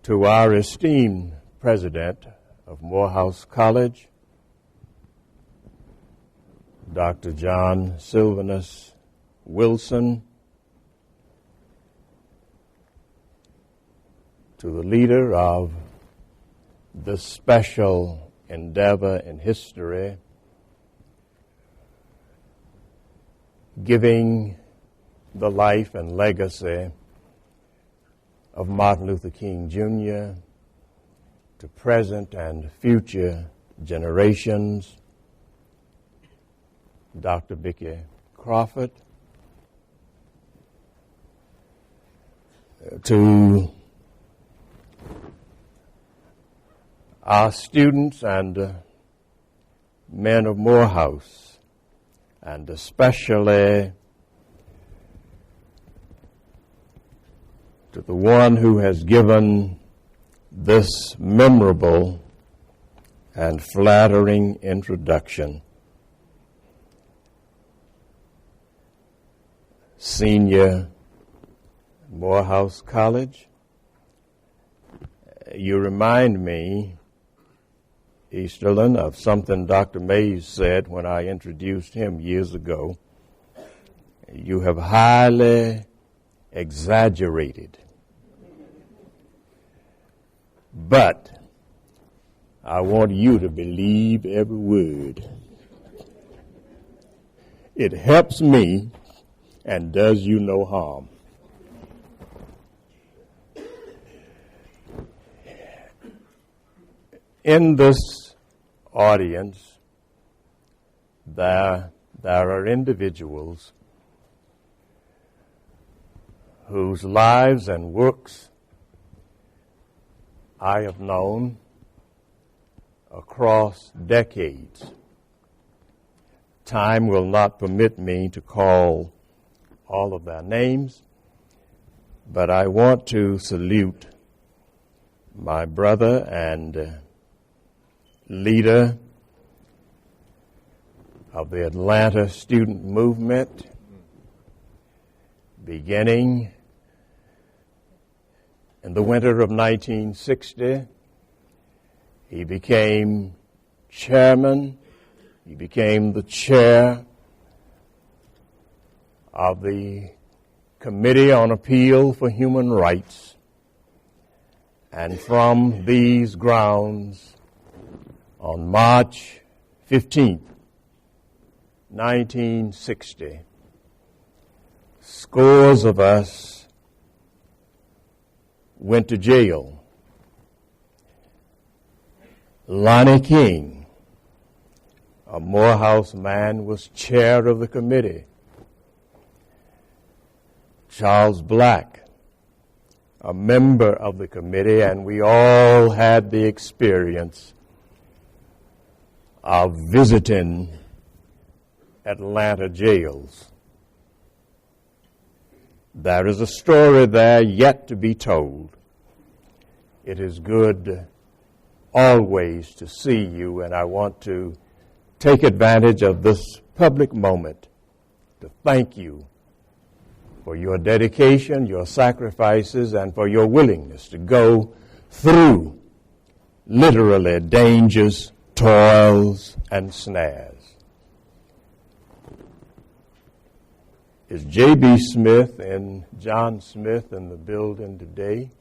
To our esteemed president of Morehouse College, Dr. John Sylvanus Wilson, to the leader of this special endeavor in history, giving the life and legacy of Martin Luther King Jr. to present and future generations, Dr. Vicki Crawford, to our students and men of Morehouse, and especially to the one who has given this memorable and flattering introduction, Senior Morehouse College. You remind me, Easterlin, of something Dr. Mays said when I introduced him years ago. You have highly exaggerated, but I want you to believe every word. It helps me and does you no harm. In this audience, there are individuals whose lives and works I have known across decades. Time will not permit me to call all of their names, but I want to salute my brother and leader of the Atlanta student movement, beginning in the winter of 1960. He became chairman. He became the chair of the Committee on Appeal for Human Rights. And from these grounds, on March 15th, 1960, scores of us went to jail. Lonnie King, a Morehouse man, was chair of the committee. Charles Black, a member of the committee, and we all had the experience of visiting Atlanta jails. There is a story there yet to be told. It is good always to see you, and I want to take advantage of this public moment to thank you for your dedication, your sacrifices, and for your willingness to go through literally dangers, toils, and snares. Is J.B. Smith and John Smith in the building today?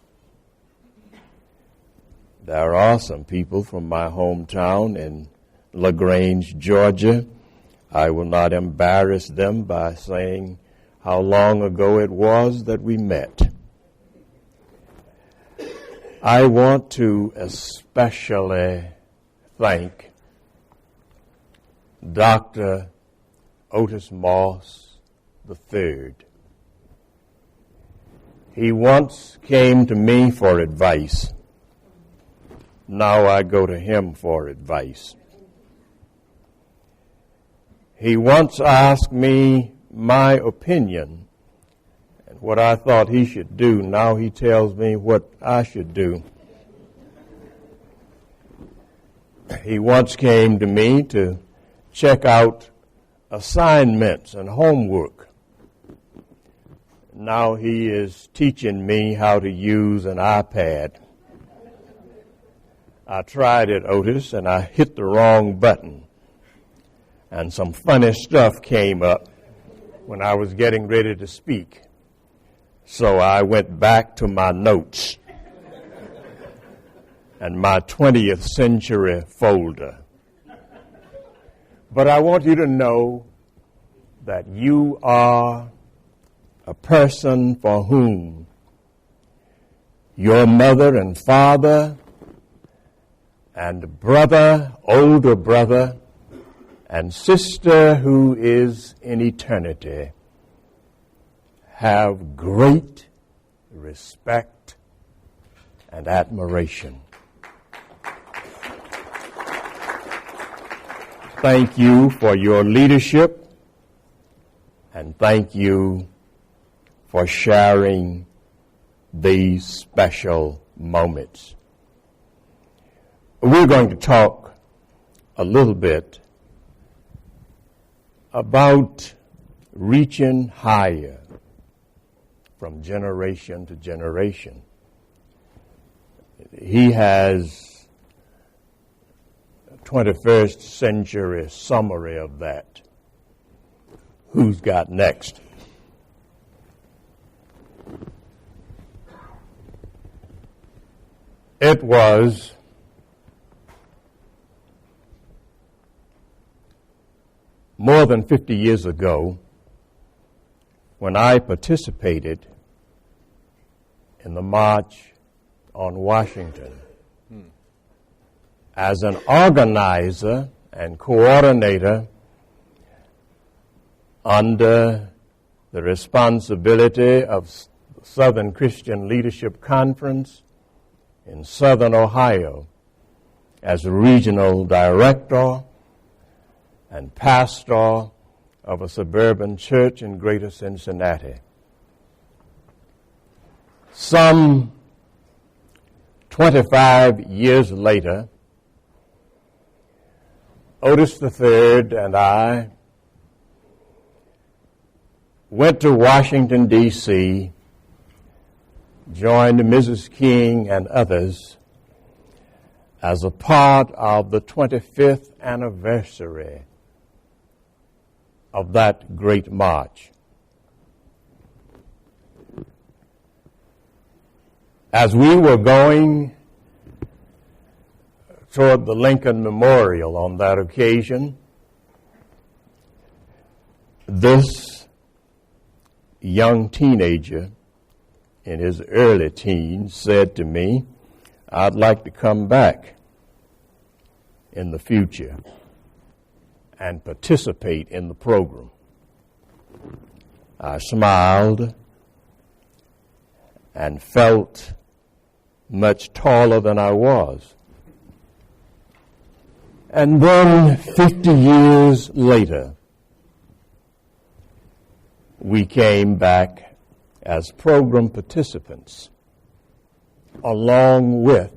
There are some people from my hometown in LaGrange, Georgia. I will not embarrass them by saying how long ago it was that we met. I want to especially thank Dr. Otis Moss III. He once came to me for advice. Now I go to him for advice. He once asked me my opinion and what I thought he should do. Now he tells me what I should do. He once came to me to check out assignments and homework. Now he is teaching me how to use an iPad. I tried it, Otis, and I hit the wrong button. And some funny stuff came up when I was getting ready to speak. So I went back to my notes and my 20th century folder. But I want you to know that you are a person for whom your mother and father and brother, older brother, and sister who is in eternity have great respect and admiration. Thank you for your leadership, and thank you for sharing these special moments. We're going to talk a little bit about reaching higher from generation to generation. He has a 21st century summary of that. Who's got next? It was more than 50 years ago when I participated in the March on Washington as an organizer and coordinator under the responsibility of the Southern Christian Leadership Conference in Southern Ohio as a regional director and pastor of a suburban church in Greater Cincinnati. Some 25 years later, Otis III and I went to Washington, D.C., joined Mrs. King and others as a part of the 25th anniversary of that great march. As we were going toward the Lincoln Memorial on that occasion, this young teenager in his early teens said to me, "I'd like to come back in the future and participate in the program." I smiled and felt much taller than I was. And then 50 years later, we came back as program participants along with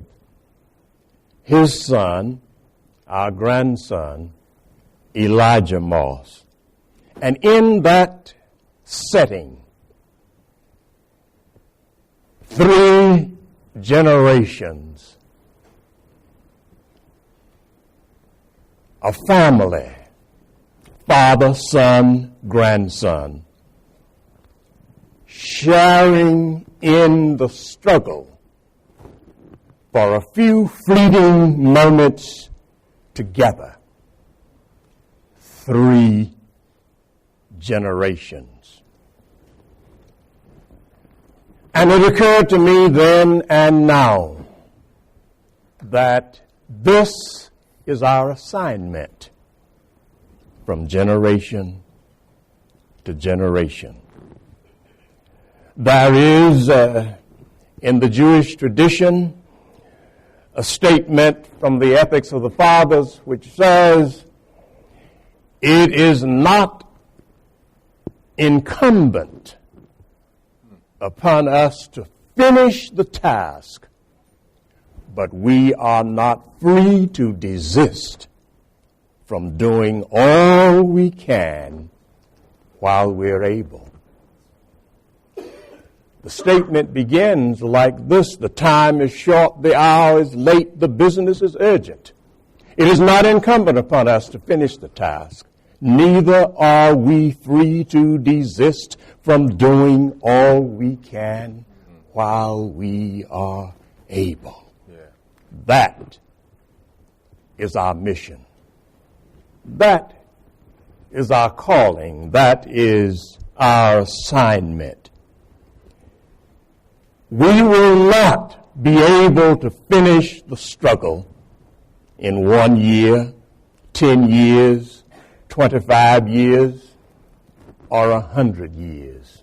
his son, our grandson, Elijah Moss. And in that setting, 3 generations, a family, father, son, grandson, sharing in the struggle for a few fleeting moments together. 3 generations. And it occurred to me then and now that this is our assignment from generation to generation. There is, in the Jewish tradition, a statement from the Ethics of the Fathers which says, "It is not incumbent upon us to finish the task, but we are not free to desist from doing all we can while we're able." The statement begins like this: the time is short, the hour is late, the business is urgent. It is not incumbent upon us to finish the task. Neither are we free to desist from doing all we can while we are able. Yeah. That is our mission. That is our calling. That is our assignment. We will not be able to finish the struggle in 1 year, 10 years, 25 years, or 100 years.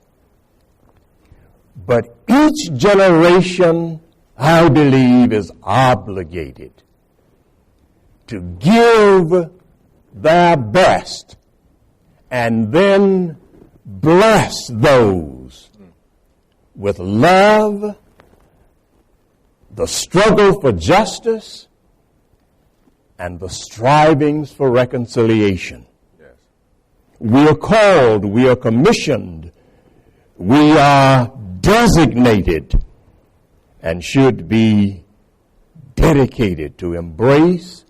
But each generation, I believe, is obligated to give their best and then bless those with love, the struggle for justice, and the strivings for reconciliation. Yes. We are called, we are commissioned, we are designated, and should be dedicated to embrace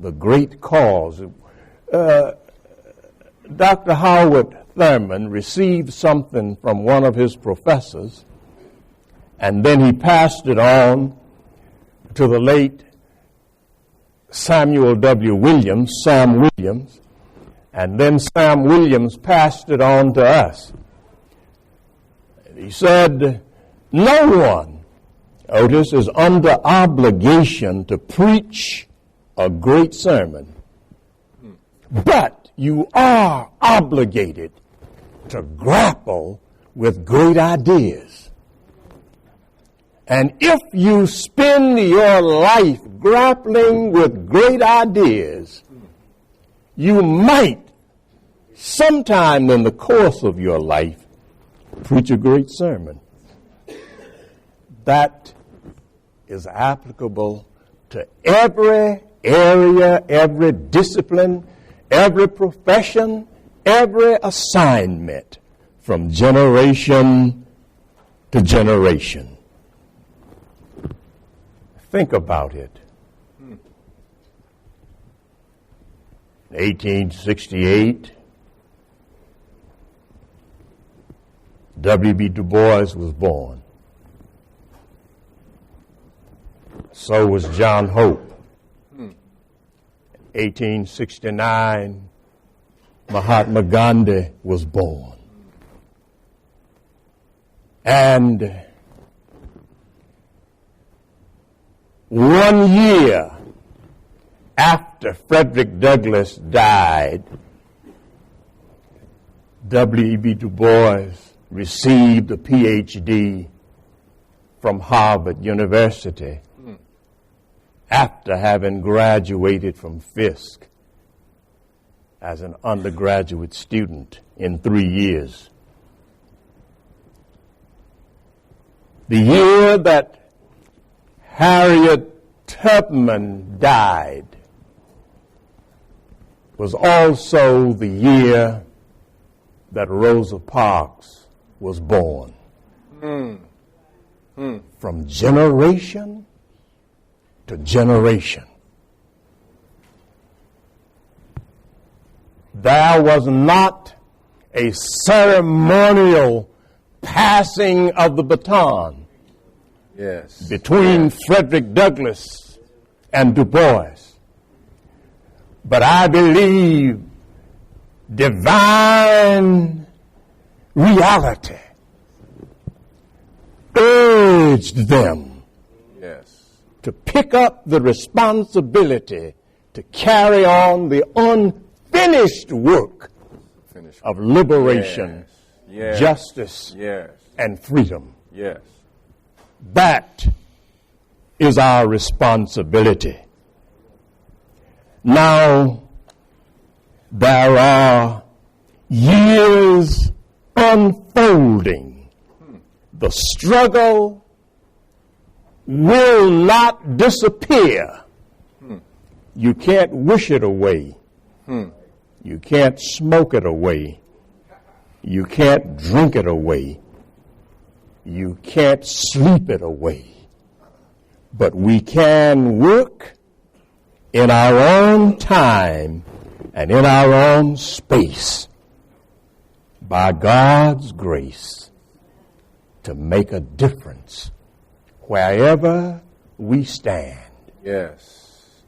the great cause. Dr. Howard Thurman received something from one of his professors, and then he passed it on to the late Samuel W. Williams, Sam Williams, and then Sam Williams passed it on to us. He said, no one, Otis, is under obligation to preach a great sermon, but you are obligated to grapple with great ideas. And if you spend your life grappling with great ideas, you might, sometime in the course of your life, preach a great sermon. That is applicable to every area, every discipline, every profession, every assignment, from generation to generation. Think about it. 1868, W.B. Du Bois was born. So was John Hope. 1869, Mahatma Gandhi was born. And 1 year after Frederick Douglass died, W.E.B. Du Bois received a Ph.D. from Harvard University after having graduated from Fisk as an undergraduate student in 3 years. The year that Harriet Tubman died was also the year that Rosa Parks was born. From generation to generation. There was not a ceremonial passing of the baton between Frederick Douglass and Du Bois. But I believe divine reality urged them to pick up the responsibility to carry on the unfinished work of liberation, justice, and freedom. That is our responsibility. Now, there are years unfolding. The struggle will not disappear. You can't wish it away. You can't smoke it away. You can't drink it away. You can't sleep it away. But we can work in our own time and in our own space by God's grace to make a difference wherever we stand. Yes.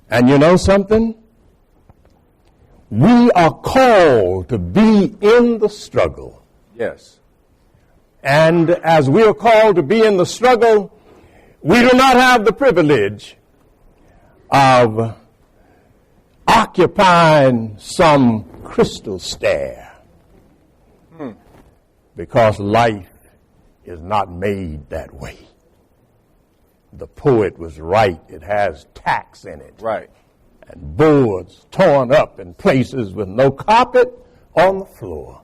And you know something? We are called to be in the struggle. Yes. And as we are called to be in the struggle, we do not have the privilege of occupying some crystal stair because life is not made that way. The poet was right. It has tacks in it. Right. And boards torn up in places with no carpet on the floor.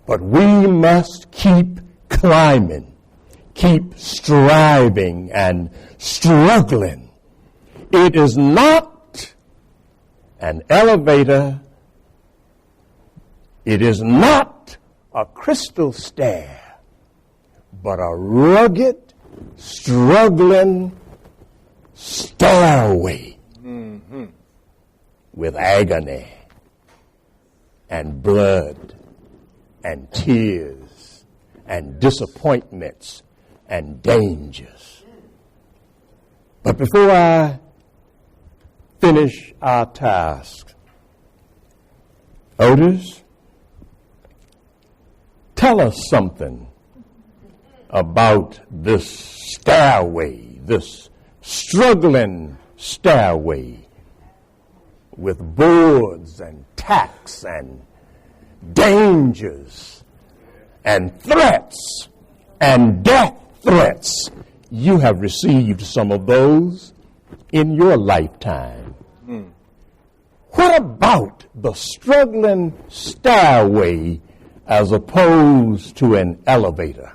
But we must keep climbing, keep striving and struggling. It is not an elevator. It is not a crystal stair, but a rugged, struggling stairway with agony and blood and tears and disappointments and dangers. But before I finish our task, Otis, tell us something about this stairway, this struggling stairway with boards and tacks and dangers and threats and death threats. You have received some of those in your lifetime. What about the struggling stairway as opposed to an elevator?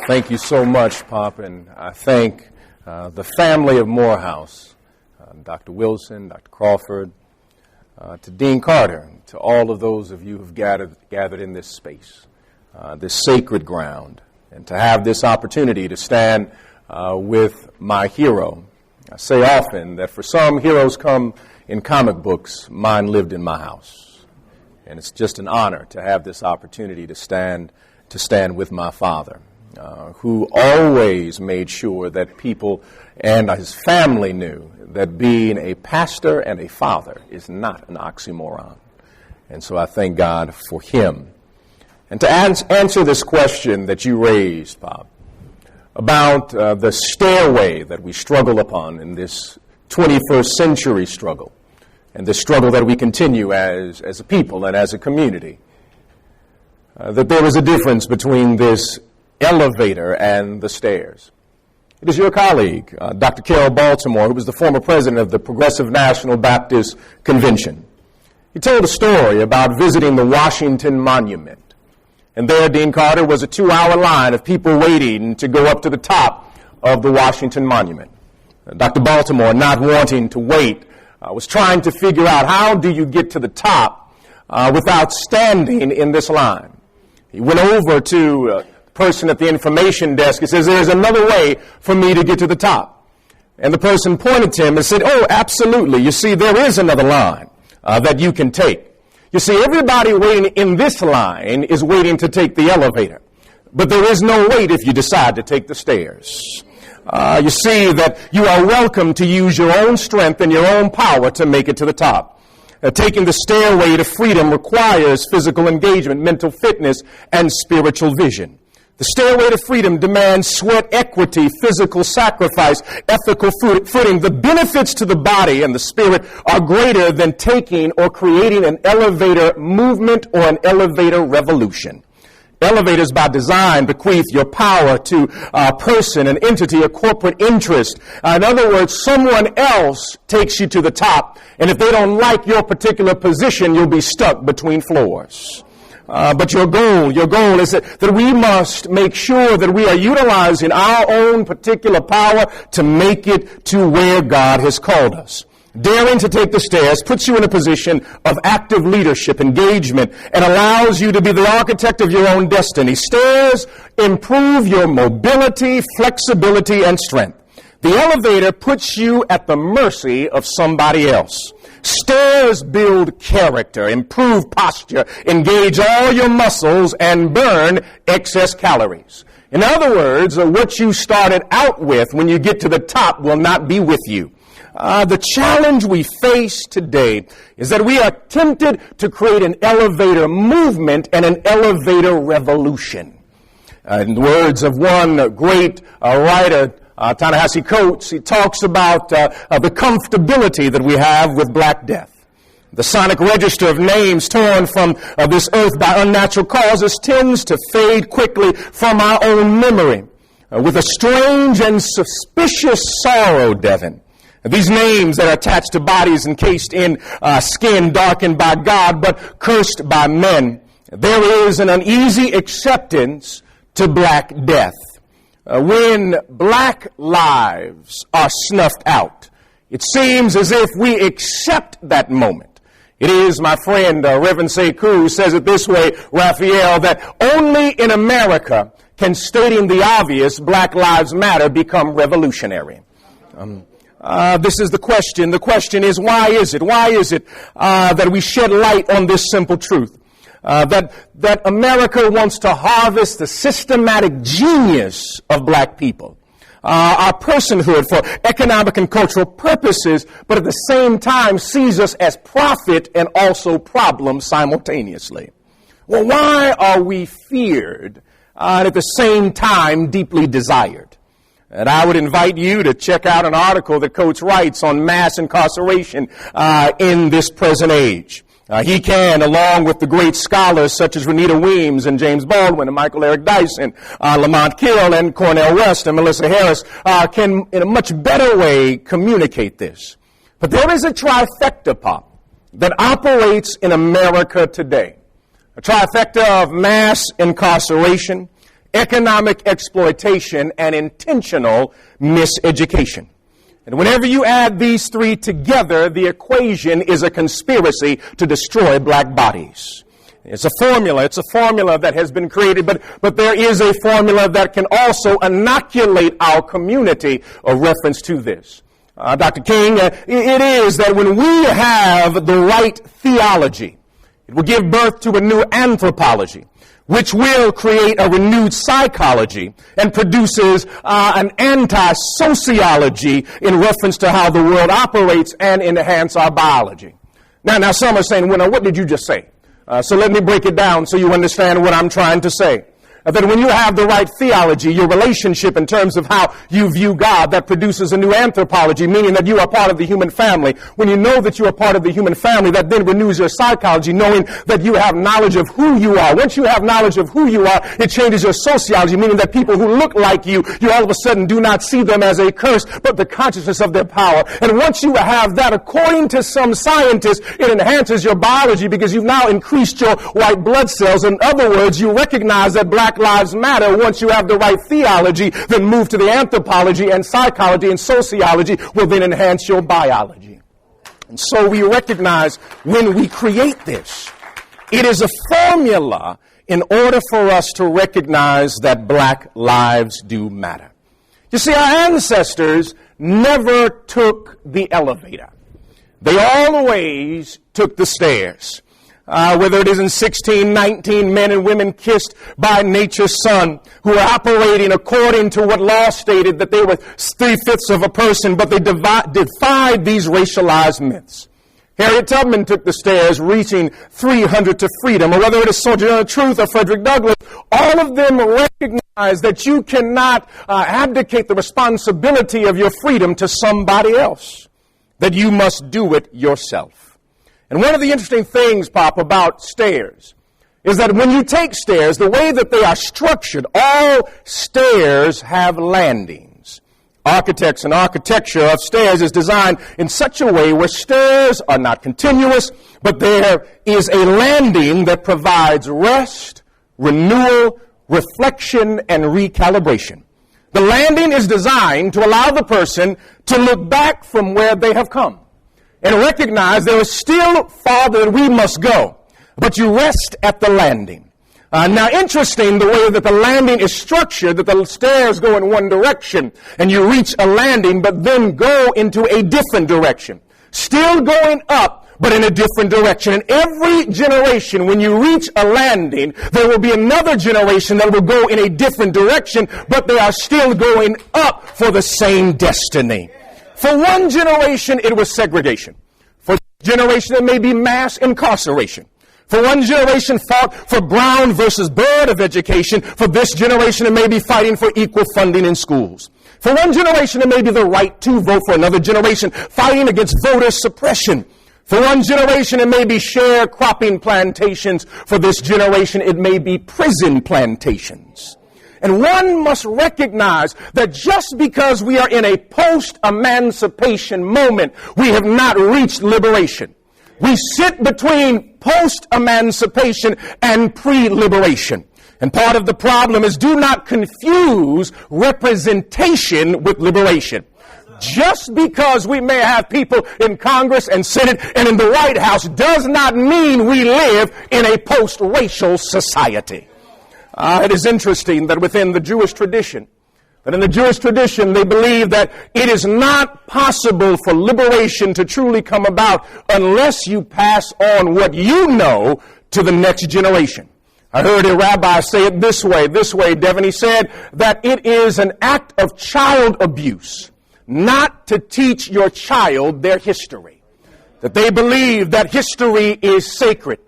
Thank you so much, Pop, and I thank the family of Morehouse, Dr. Wilson, Dr. Crawford, to Dean Carter, to all of those of you who have gathered in this space, this sacred ground, and to have this opportunity to stand with my hero. I say often that for some, heroes come in comic books. Mine lived in my house. And it's just an honor to have this opportunity to stand with my father, who always made sure that people and his family knew that being a pastor and a father is not an oxymoron. And so I thank God for him. And to answer this question that you raised, Bob, about the stairway that we struggle upon in this 21st century struggle, and the struggle that we continue as a people and as a community, that there is a difference between this elevator and the stairs. It is your colleague, Dr. Carol Baltimore, who was the former president of the Progressive National Baptist Convention. He told a story about visiting the Washington Monument. And there, Dean Carter, was a 2-hour line of people waiting to go up to the top of the Washington Monument. Dr. Baltimore, not wanting to wait, was trying to figure out how do you get to the top without standing in this line. He went over to person at the information desk. He says, there's another way for me to get to the top. And the person pointed to him and said, oh, absolutely. You see, there is another line that you can take. You see, everybody waiting in this line is waiting to take the elevator. But there is no wait if you decide to take the stairs. You see that you are welcome to use your own strength and your own power to make it to the top. Taking the stairway to freedom requires physical engagement, mental fitness, and spiritual vision. The stairway to freedom demands sweat equity, physical sacrifice, ethical footing. The benefits to the body and the spirit are greater than taking or creating an elevator movement or an elevator revolution. Elevators by design bequeath your power to a person, an entity, a corporate interest. In other words, someone else takes you to the top, and if they don't like your particular position, you'll be stuck between floors. But your goal is that we must make sure that we are utilizing our own particular power to make it to where God has called us. Daring to take the stairs puts you in a position of active leadership, engagement, and allows you to be the architect of your own destiny. Stairs improve your mobility, flexibility, and strength. The elevator puts you at the mercy of somebody else. Stairs build character, improve posture, engage all your muscles, and burn excess calories. In other words, what you started out with when you get to the top will not be with you. The challenge we face today is that we are tempted to create an elevator movement and an elevator revolution. In the words of one great writer, Ta-Nehisi Coates, he talks about the comfortability that we have with Black Death. The sonic register of names torn from this earth by unnatural causes tends to fade quickly from our own memory. With a strange and suspicious sorrow, Devin. These names that are attached to bodies encased in skin darkened by God but cursed by men. There is an uneasy acceptance to Black Death. When black lives are snuffed out, it seems as if we accept that moment. It is, my friend, Reverend Sekou, who says it this way, Raphael, that only in America can stating the obvious, Black Lives Matter, become revolutionary. This is the question. The question is, why is it? Why is it that we shed light on this simple truth? That America wants to harvest the systematic genius of black people, our personhood for economic and cultural purposes, but at the same time sees us as profit and also problem simultaneously. Well, why are we feared and at the same time deeply desired? And I would invite you to check out an article that Coates writes on mass incarceration in this present age. He can, along with the great scholars such as Renita Weems and James Baldwin and Michael Eric Dyson, Lamont Kill and Cornel West and Melissa Harris, can in a much better way communicate this. But there is a trifecta, Pop, that operates in America today. A trifecta of mass incarceration, economic exploitation, and intentional miseducation. And whenever you add these three together, the equation is a conspiracy to destroy black bodies. It's a formula that has been created, but there is a formula that can also inoculate our community of reference to this. Dr. King, it is that when we have the right theology, it will give birth to a new anthropology, which will create a renewed psychology and produces an anti-sociology in reference to how the world operates and enhance our biology. Now some are saying, well, now, what did you just say? So let me break it down so you understand what I'm trying to say. That when you have the right theology, your relationship in terms of how you view God, that produces a new anthropology, meaning that you are part of the human family. When you know that you are part of the human family, that then renews your psychology, knowing that you have knowledge of who you are. Once you have knowledge of who you are, it changes your sociology, meaning that people who look like you all of a sudden do not see them as a curse, but the consciousness of their power. And once you have that, according to some scientists, it enhances your biology because you've now increased your white blood cells. In other words, you recognize that Black Lives Matter. Once you have the right theology, then move to the anthropology and psychology and sociology will then enhance your biology. And so we recognize when we create this, it is a formula in order for us to recognize that black lives do matter. You see, our ancestors never took the elevator. They always took the stairs. Whether it is in 1619, men and women kissed by nature's son, who were operating according to what law stated that they were 3/5 of a person, but they defied these racialized myths. Harriet Tubman took the stairs, reaching 300 to freedom, or whether it is Sojourner Truth or Frederick Douglass, all of them recognize that you cannot abdicate the responsibility of your freedom to somebody else, that you must do it yourself. And one of the interesting things, Pop, about stairs is that when you take stairs, the way that they are structured, all stairs have landings. architects and architecture of stairs is designed in such a way where stairs are not continuous, but there is a landing that provides rest, renewal, reflection, and recalibration. The landing is designed to allow the person to look back from where they have come and recognize there is still farther that we must go, but you rest at the landing. Now, interesting the way that the landing is structured, that the stairs go in one direction and you reach a landing, but then go into a different direction. Still going up, but in a different direction. In every generation, when you reach a landing, there will be another generation that will go in a different direction, but they are still going up for the same destiny. For one generation, it was segregation. For a generation, it may be mass incarceration. For one generation, fought for Brown versus Board of Education. For this generation, it may be fighting for equal funding in schools. For one generation, it may be the right to vote. For another generation, fighting against voter suppression. For one generation, it may be sharecropping plantations. For this generation, it may be prison plantations. And one must recognize that just because we are in a post-emancipation moment, we have not reached liberation. We sit between post-emancipation and pre-liberation. And part of the problem is do not confuse representation with liberation. Just because we may have people in Congress and Senate and in the White House does not mean we live in a post-racial society. It is interesting that within the Jewish tradition, they believe that it is not possible for liberation to truly come about unless you pass on what you know to the next generation. I heard a rabbi say it this way, Devin. He said that it is an act of child abuse not to teach your child their history. That they believe that history is sacred.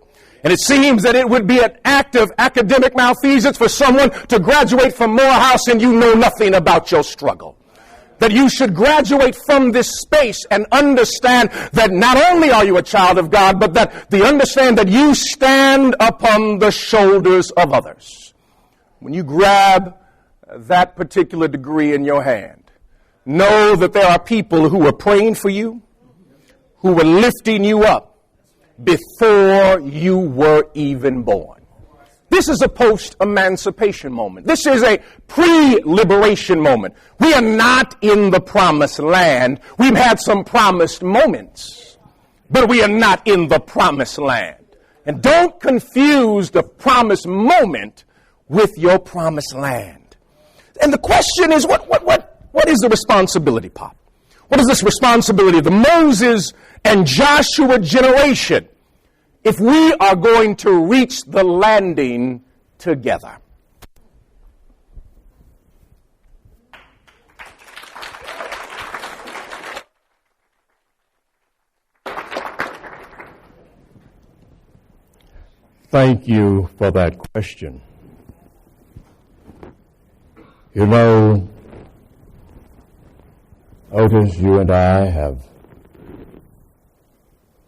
And it seems that it would be an act of academic malfeasance for someone to graduate from Morehouse and you know nothing about your struggle. That you should graduate from this space and understand that not only are you a child of God, but that they understand that you stand upon the shoulders of others. When you grab that particular degree in your hand, know that there are people who are praying for you, who were lifting you up before you were even born. This is a post-emancipation moment. This is a pre-liberation moment. We are not in the promised land. We've had some promised moments, but we are not in the promised land. And don't confuse the promised moment with your promised land. And the question is, what is the responsibility, Pop? What is this responsibility of the Moses and Joshua generation if we are going to reach the landing together? Thank you for that question. You know, Otis, you and I have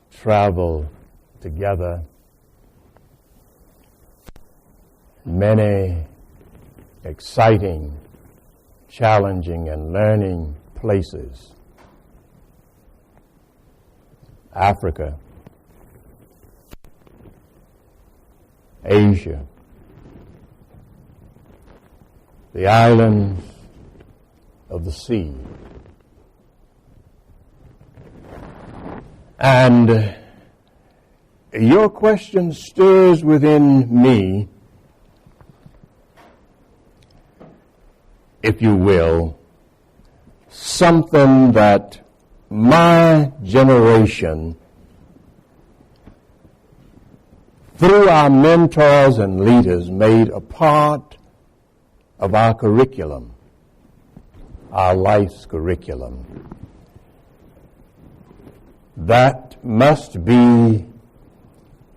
traveled together many exciting, challenging, and learning places. Africa, Asia, the islands of the sea. And your question stirs within me, if you will, something that my generation, through our mentors and leaders, made a part of our curriculum, our life's curriculum. That must be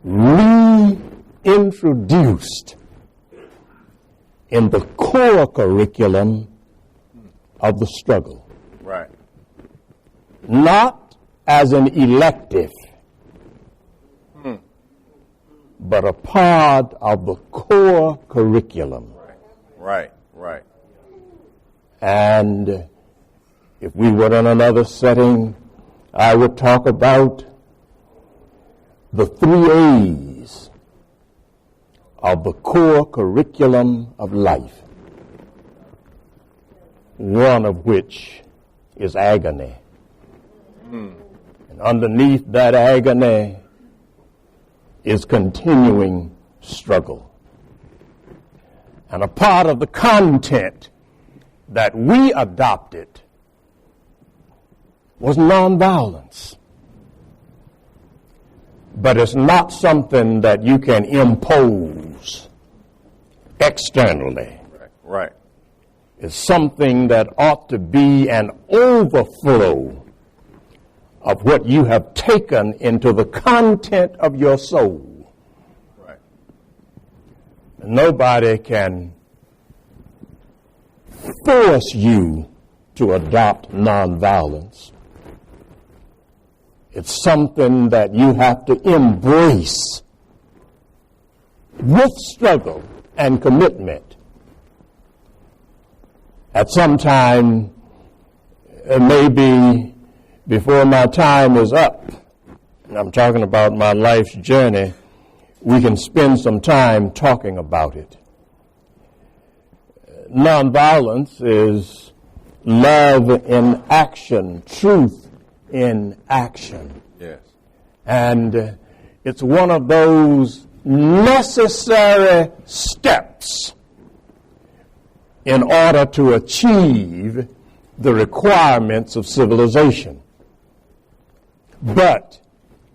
reintroduced in the core curriculum of the struggle. Right. Not as an elective, but a part of the core curriculum. Right. And If we were in another setting, I would talk about the 3 A's of the core curriculum of life, one of which is agony. And underneath that agony is continuing struggle. And a part of the content that we adopted was nonviolence. But it's not something that you can impose externally. Right. It's something that ought to be an overflow of what you have taken into the content of your soul. Right. Nobody can force you to adopt nonviolence. It's something that you have to embrace with struggle and commitment. At some time, maybe before my time is up, and I'm talking about my life's journey, we can spend some time talking about it. Nonviolence is love in action, truth in action. Yes. And it's one of those necessary steps in order to achieve the requirements of civilization. But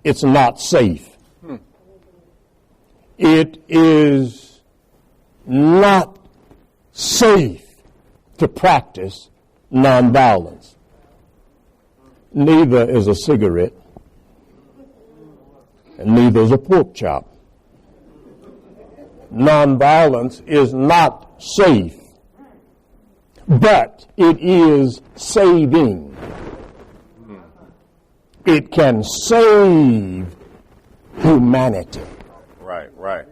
it's not safe. It is not safe to practice nonviolence. Neither is a cigarette, and neither is a pork chop. Nonviolence is not safe, but it is saving. It can save humanity. Right.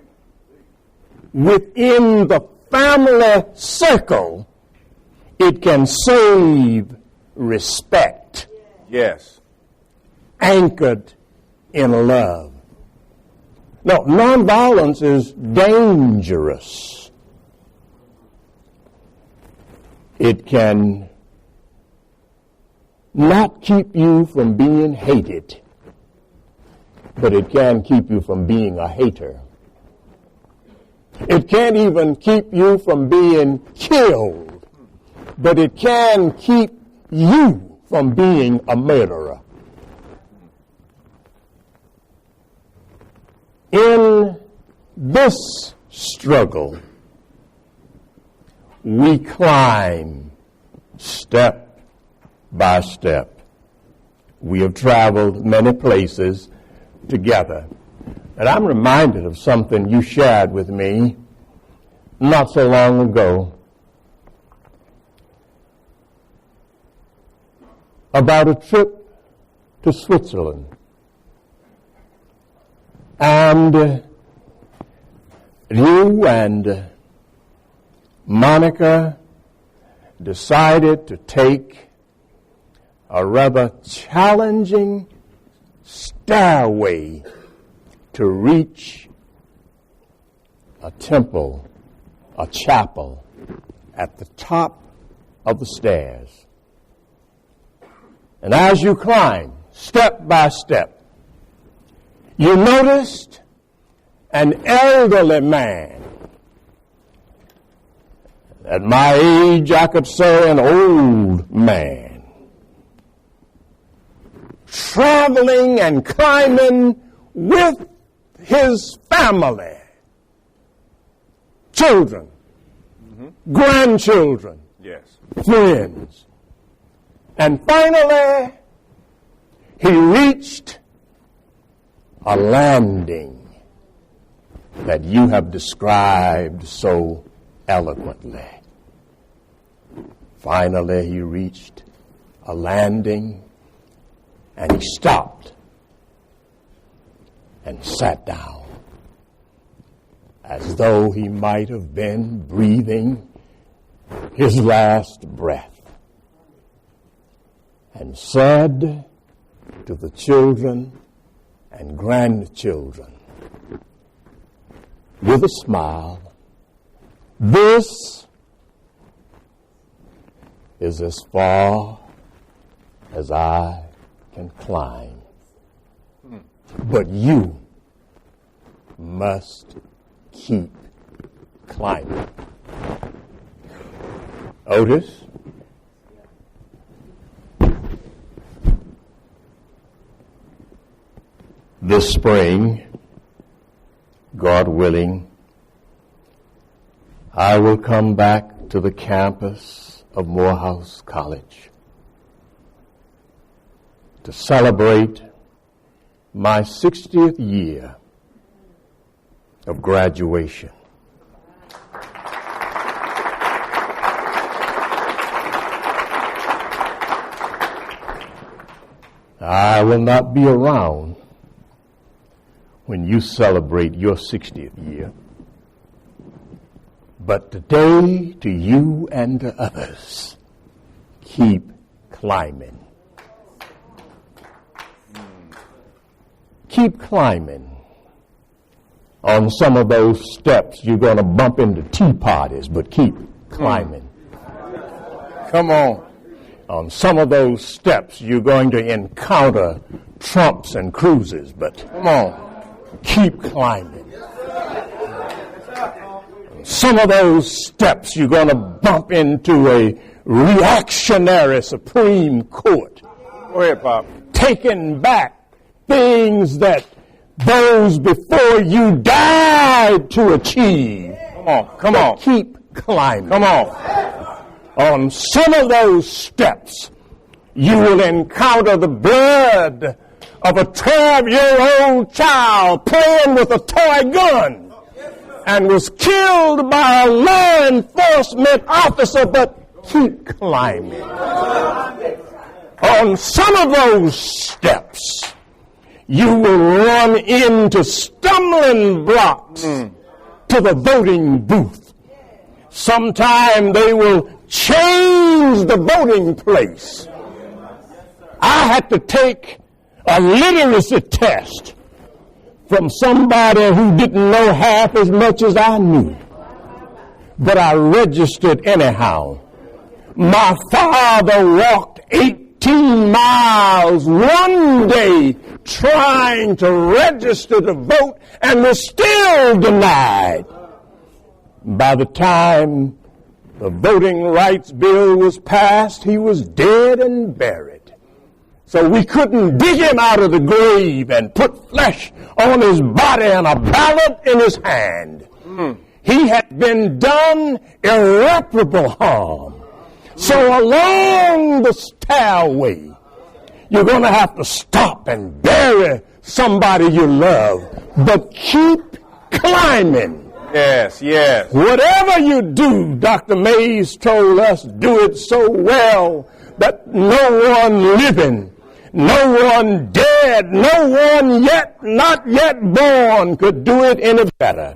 Within the family circle, it can save respect. Yes. Anchored in love. No, nonviolence is dangerous. It can not keep you from being hated, but it can keep you from being a hater. It can't even keep you from being killed, but it can keep you from being a murderer. In this struggle, we climb step by step. We have traveled many places together. And I'm reminded of something you shared with me not so long ago about a trip to Switzerland. And you and Monica decided to take a rather challenging stairway to reach a temple, a chapel, at the top of the stairs. And as you climb, step by step, you noticed an elderly man. At my age, I could say an old man, traveling and climbing with his family, children, grandchildren, Yes. friends. And finally, he reached a landing that you have described so eloquently. Finally, he reached a landing and he stopped and sat down as though he might have been breathing his last breath. and said to the children and grandchildren with a smile, "This is as far as I can climb. But you must keep climbing." Otis? This spring, God willing, I will come back to the campus of Morehouse College to celebrate my 60th year of graduation. I will not be around when you celebrate your 60th year. But today, to you and to others, keep climbing. Keep climbing. On some of those steps, you're going to bump into tea parties, but keep climbing. Come on. On some of those steps, you're going to encounter Trumps and cruises, but Come on. keep climbing. Some of those steps, you're going to bump into a reactionary Supreme Court. Go ahead, Pop. Taking back things that those before you died to achieve. Come on. Come on. Keep climbing. Come on. On some of those steps, you will encounter the blood of a 12-year-old child playing with a toy gun and was killed by a law enforcement officer, but keep climbing. On some of those steps, you will run into stumbling blocks to the voting booth. Sometime they will change the voting place. I had to take a literacy test from somebody who didn't know half as much as I knew. But I registered anyhow. My father walked 18 miles one day trying to register to vote and was still denied. By the time the voting rights bill was passed, he was dead and buried. So we couldn't dig him out of the grave and put flesh on his body and a ballot in his hand. He had been done irreparable harm. So along the stairway, you're going to have to stop and bury somebody you love, but keep climbing. Yes, yes. Whatever you do, Dr. Mays told us, do it so well that no one living, no one dead, no one not yet born could do it any better.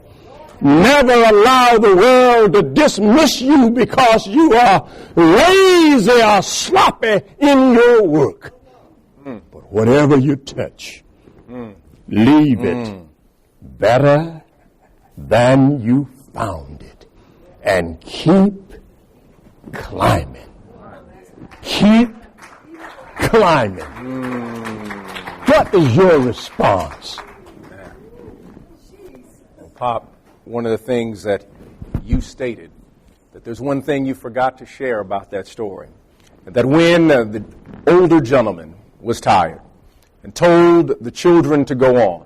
Never allow the world to dismiss you because you are lazy or sloppy in your work. But whatever you touch, leave it better than you found it. And keep climbing. Keep climbing. What is your response? Pop, one of the things that you stated, that there's one thing you forgot to share about that story. That when the older gentleman was tired and told the children to go on,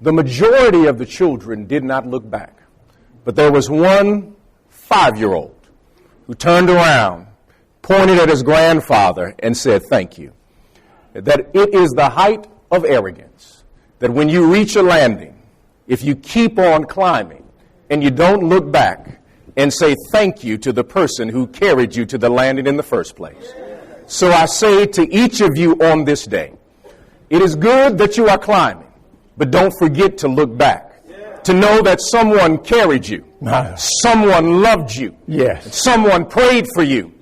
the majority of the children did not look back. But there was one 5-year-old who turned around, pointed at his grandfather, and said, "Thank you." That it is the height of arrogance that when you reach a landing, if you keep on climbing and you don't look back and say thank you to the person who carried you to the landing in the first place. So I say to each of you on this day, it is good that you are climbing, but don't forget to look back. To know that someone carried you. Someone loved you. Yes. Someone prayed for you.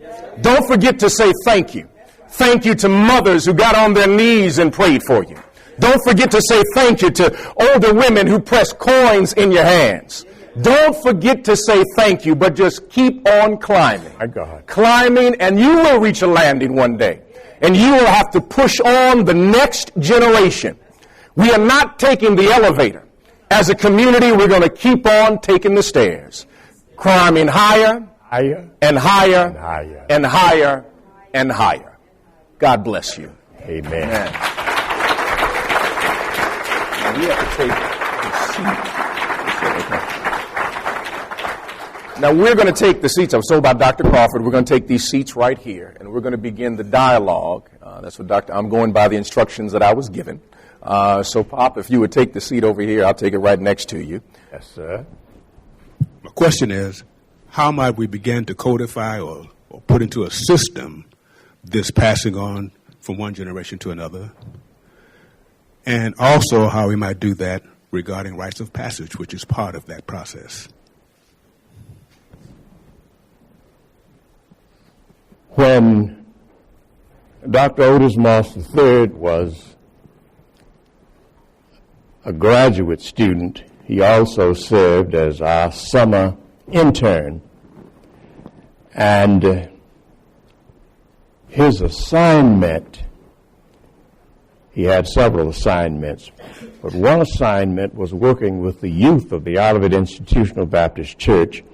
Don't forget to say thank you. thank you to mothers who got on their knees and prayed for you. Don't forget to say thank you to older women who pressed coins in your hands. Don't forget to say thank you, but just keep on climbing. My God. Climbing, and you will reach a landing one day. And you will have to push on the next generation. We are not taking the elevator. As a community, we're going to keep on taking the stairs. Climbing higher, Higher and higher, and higher. and higher, and higher. God bless you. Amen. Amen. Now we have to take the seats. Now we're going to take the seats. I was told by Dr. Crawford, we're going to take these seats right here, and we're going to begin the dialogue. That's what I'm going by the instructions that I was given. So, Pop, if you would take the seat over here, I'll take it right next to you. Yes, sir. My question is, how might we begin to codify or put into a system this passing on from one generation to another? And also how we might do that regarding rites of passage, which is part of that process. When Dr. Otis Moss III was a graduate student, he also served as our summer intern. And his assignment, he had several assignments, but one assignment was working with the youth of the Olivet Institutional Baptist Church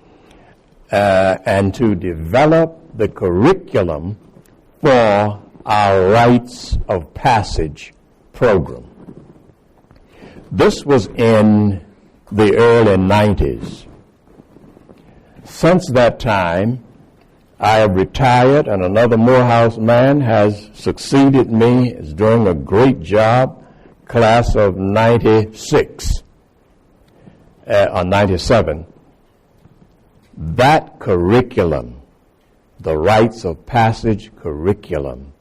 and to develop the curriculum for our Rites of Passage program. This was in the early 90s. Since that time, I have retired, and another Morehouse man has succeeded me, is doing a great job, class of 96 or 97. That curriculum, the Rites of Passage curriculum,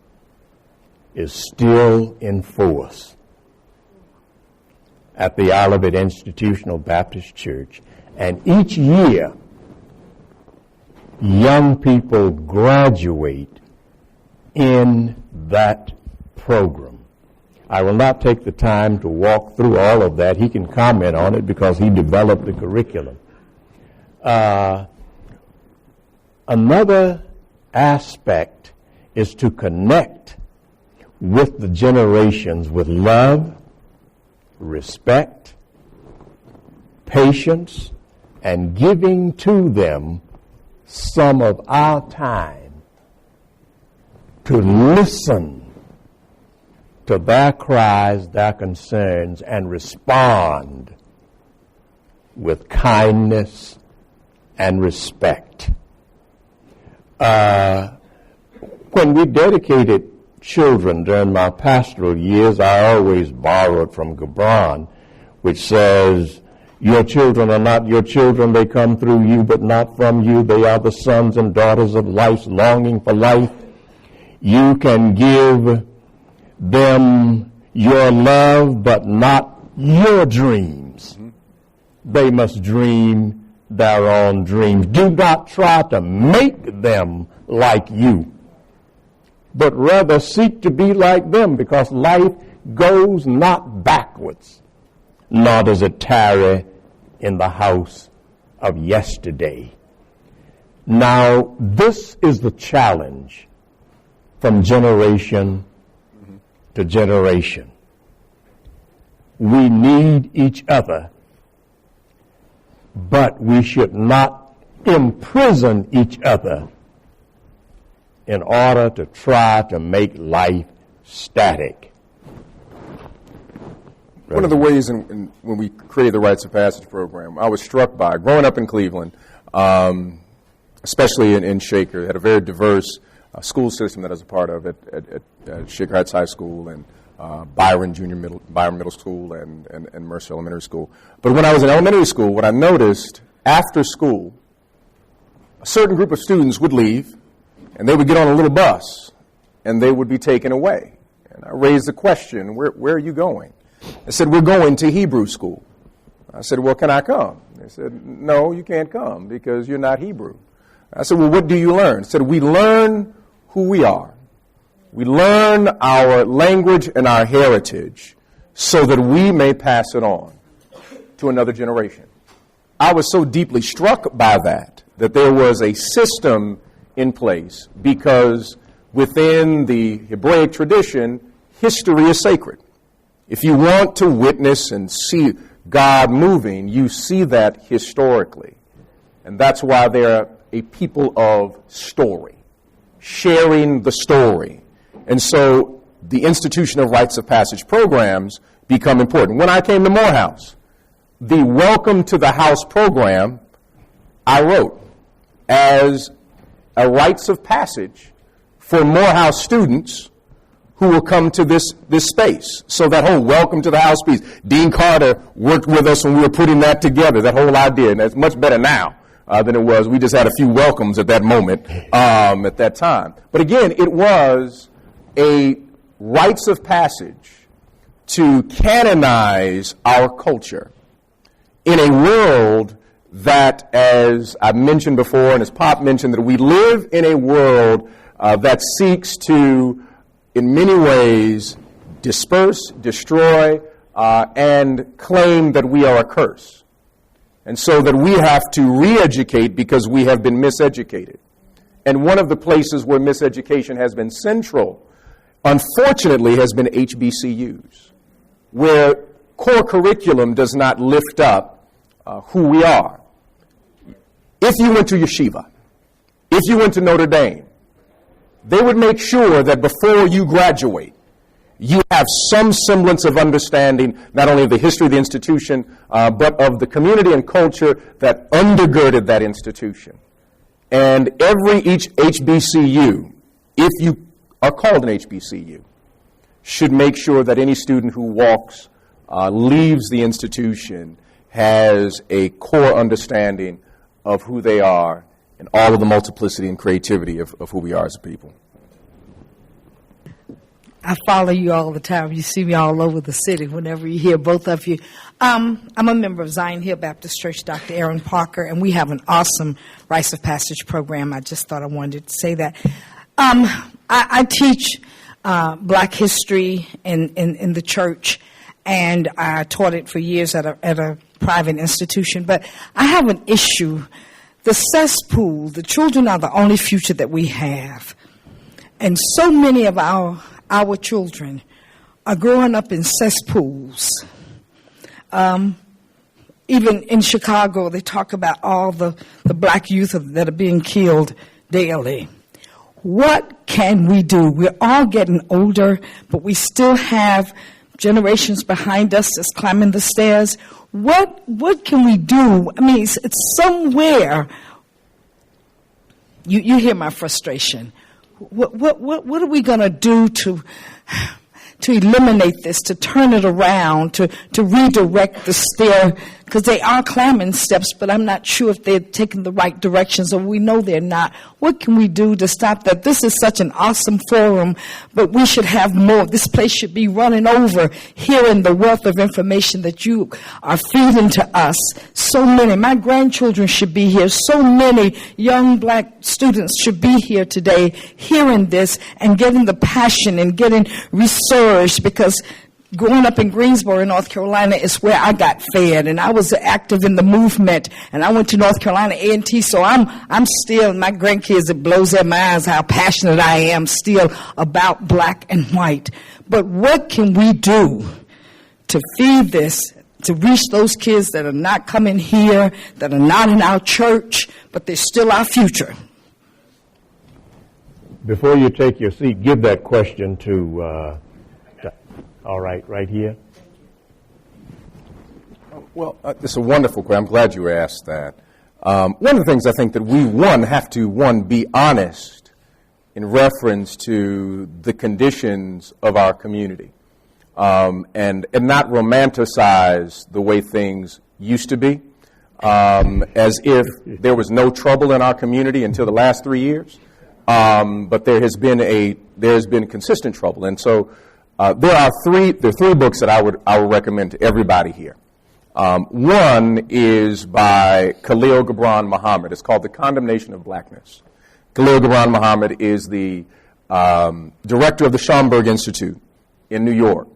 is still in force at the Olivet Institutional Baptist Church. And each year, young people graduate in that program. I will not take the time to walk through all of that. He can comment on it because he developed the curriculum. Another aspect is to connect with the generations with love, respect, patience, and giving to them some of our time to listen to their cries, their concerns, and respond with kindness and respect. When we dedicated children during my pastoral years, I always borrowed from Gibran, which says, "Your children are not your children, they come through you, but not from you. They are the sons and daughters of life, longing for life. You can give them your love, but not your dreams. They must dream their own dreams. Do not try to make them like you, but rather seek to be like them, because life goes not backwards, nor does it tarry in the house of yesterday." Now, this is the challenge from generation to generation. We need each other, but we should not imprison each other in order to try to make life static. One of the ways when we created the Rites of Passage program, I was struck by, growing up in Cleveland, especially in Shaker, they had a very diverse school system that I was a part of at Shaker Heights High School and Byron Middle School and Mercer Elementary School. But when I was in elementary school, what I noticed, after school, a certain group of students would leave, and they would get on a little bus, and they would be taken away. And I raised the question, where are you going? They said, "We're going to Hebrew school." I said, "Well, can I come?" They said, "No, you can't come because you're not Hebrew." I said, "Well, what do you learn?" They said, "We learn who we are. We learn our language and our heritage so that we may pass it on to another generation. I was so deeply struck by that there was a system in place because within the Hebraic tradition, history is sacred. If you want to witness and see God moving, you see that historically. And that's why they're a people of story, sharing the story. And so the institution of rites of passage programs become important. When I came to Morehouse, the Welcome to the House program I wrote as a rites of passage for Morehouse students who will come to this space. So that whole Welcome to the House piece, Dean Carter worked with us when we were putting that together, that whole idea, and it's much better now than it was. We just had a few welcomes at that moment, at that time. But again, it was a rites of passage to canonize our culture in a world that, as I mentioned before, and as Pop mentioned, that we live in a world that seeks to, in many ways, disperse, destroy, and claim that we are a curse. And so that we have to re-educate because we have been miseducated. And one of the places where miseducation has been central, unfortunately, has been HBCUs, where core curriculum does not lift up who we are. If you went to yeshiva, if you went to Notre Dame, they would make sure that before you graduate, you have some semblance of understanding, not only of the history of the institution, but of the community and culture that undergirded that institution. And each HBCU, if you are called an HBCU, should make sure that any student who leaves the institution, has a core understanding of who they are and all of the multiplicity and creativity of who we are as a people. I follow you all the time. You see me all over the city whenever you hear both of you. I'm a member of Zion Hill Baptist Church, Dr. Aaron Parker, and we have an awesome Rites of Passage program. I just thought I wanted to say that. I teach Black history in the church, and I taught it for years at a private institution. But I have an issue. The cesspool, the children are the only future that we have. And so many of our children are growing up in cesspools. Even in Chicago, they talk about all the black youth that are being killed daily. What can we do? We're all getting older, but we still have generations behind us that's climbing the stairs. What can we do? I mean, it's somewhere. You hear my frustration. What are we going to do to eliminate this, to turn it around, to redirect the stair? Because they are climbing steps, but I'm not sure if they're taking the right directions, or we know they're not. What can we do to stop that? This is such an awesome forum, but we should have more. This place should be running over, hearing the wealth of information that you are feeding to us. So many. My grandchildren should be here. So many young black students should be here today hearing this and getting the passion and getting research, because growing up in Greensboro, North Carolina, is where I got fed, and I was active in the movement, and I went to North Carolina A&T, so I'm still, my grandkids, it blows their minds how passionate I am still about black and white. But what can we do to feed this, to reach those kids that are not coming here, that are not in our church, but they're still our future? Before you take your seat, give that question to all right here. Well, it's a wonderful question. I'm glad you asked that. One of the things I think that we, have to be honest in reference to the conditions of our community, and not romanticize the way things used to be, as if there was no trouble in our community until the last 3 years. But there has been consistent trouble, and so. There are three books that I would recommend to everybody here. One is by Khalil Gibran Muhammad. It's called The Condemnation of Blackness. Khalil Gibran Muhammad is the director of the Schomburg Institute in New York.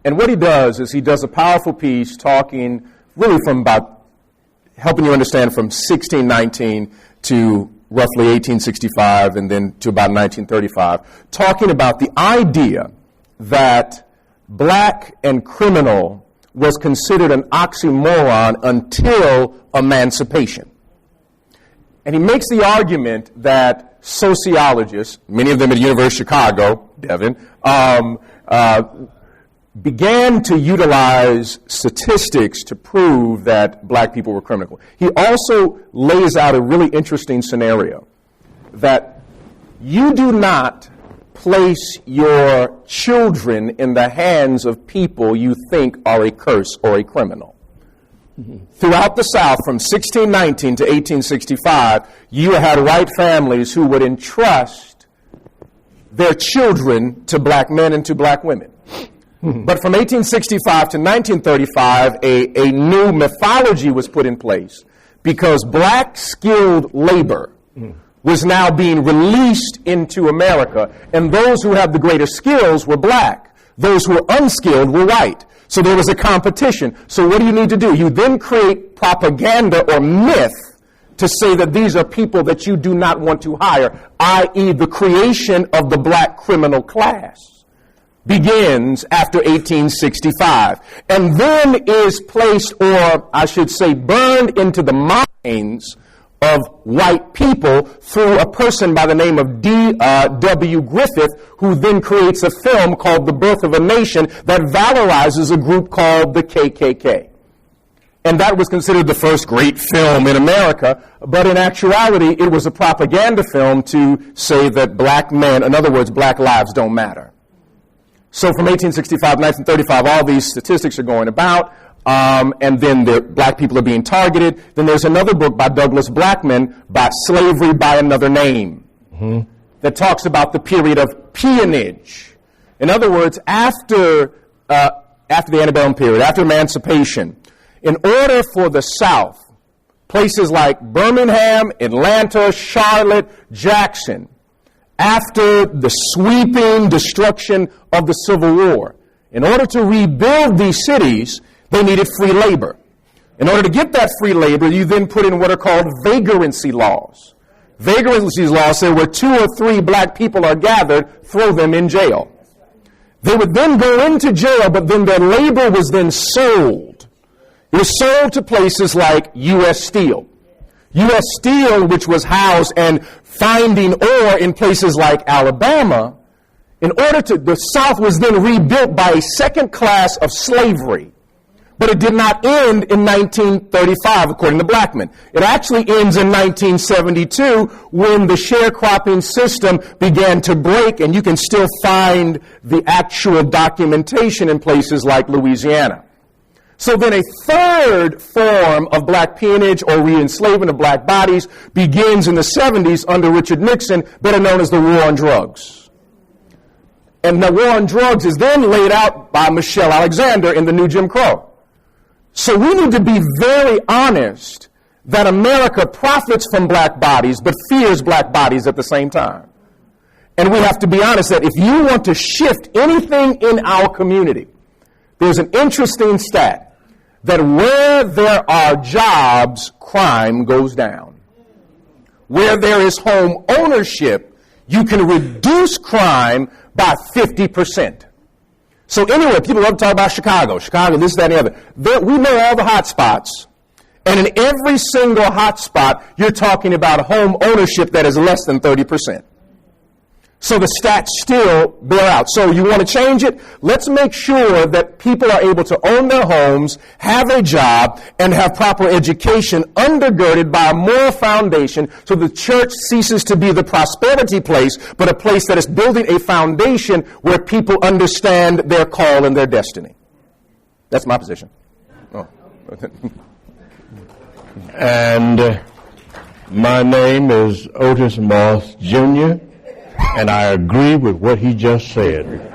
And what he does is he does a powerful piece talking really from about helping you understand from 1619 to roughly 1865 and then to about 1935, talking about the idea that black and criminal was considered an oxymoron until emancipation. And he makes the argument that sociologists, many of them at the University of Chicago, Devin, began to utilize statistics to prove that black people were criminal. He also lays out a really interesting scenario that you do not place your children in the hands of people you think are a curse or a criminal. Throughout the South, from 1619 to 1865, you had white families who would entrust their children to black men and to black women. But from 1865 to 1935, a new mythology was put in place because black skilled labor was now being released into America, and those who had the greater skills were black. Those who were unskilled were white. So there was a competition. So what do you need to do? You then create propaganda or myth to say that these are people that you do not want to hire, i.e. the creation of the black criminal class begins after 1865 and then is placed, or I should say burned into the minds of white people through a person by the name of D.W. Griffith, who then creates a film called The Birth of a Nation that valorizes a group called the KKK. And that was considered the first great film in America, but in actuality it was a propaganda film to say that black men, in other words, black lives don't matter. So from 1865 to 1935, all these statistics are going about, and then the black people are being targeted. Then there's another book by Douglas Blackman, by Slavery by Another Name, that talks about the period of peonage. In other words, after the antebellum period, after emancipation, in order for the South, places like Birmingham, Atlanta, Charlotte, Jackson, after the sweeping destruction of the Civil War, in order to rebuild these cities, they needed free labor. In order to get that free labor, you then put in what are called vagrancy laws. Vagrancy laws say where 2 or 3 black people are gathered, throw them in jail. They would then go into jail, but then their labor was then sold. It was sold to places like U.S. Steel. U.S. Steel, which was housed and finding ore in places like Alabama, the South was then rebuilt by a second class of slavery. But it did not end in 1935, according to Blackman. It actually ends in 1972 when the sharecropping system began to break, and you can still find the actual documentation in places like Louisiana. So then a third form of black peonage or re-enslavement of black bodies begins in the 70s under Richard Nixon, better known as the War on Drugs. And the War on Drugs is then laid out by Michelle Alexander in the New Jim Crow. So we need to be very honest that America profits from black bodies but fears black bodies at the same time. And we have to be honest that if you want to shift anything in our community, there's an interesting stat that where there are jobs, crime goes down. Where there is home ownership, you can reduce crime by 50%. So anyway, people love to talk about Chicago, this, that, and the other. We know all the hot spots. And in every single hot spot, you're talking about home ownership that is less than 30%. So the stats still bear out. So you want to change it? Let's make sure that people are able to own their homes, have a job, and have proper education undergirded by a moral foundation so the church ceases to be the prosperity place, but a place that is building a foundation where people understand their call and their destiny. That's my position. Oh. And my name is Otis Moss, Jr., and I agree with what he just said.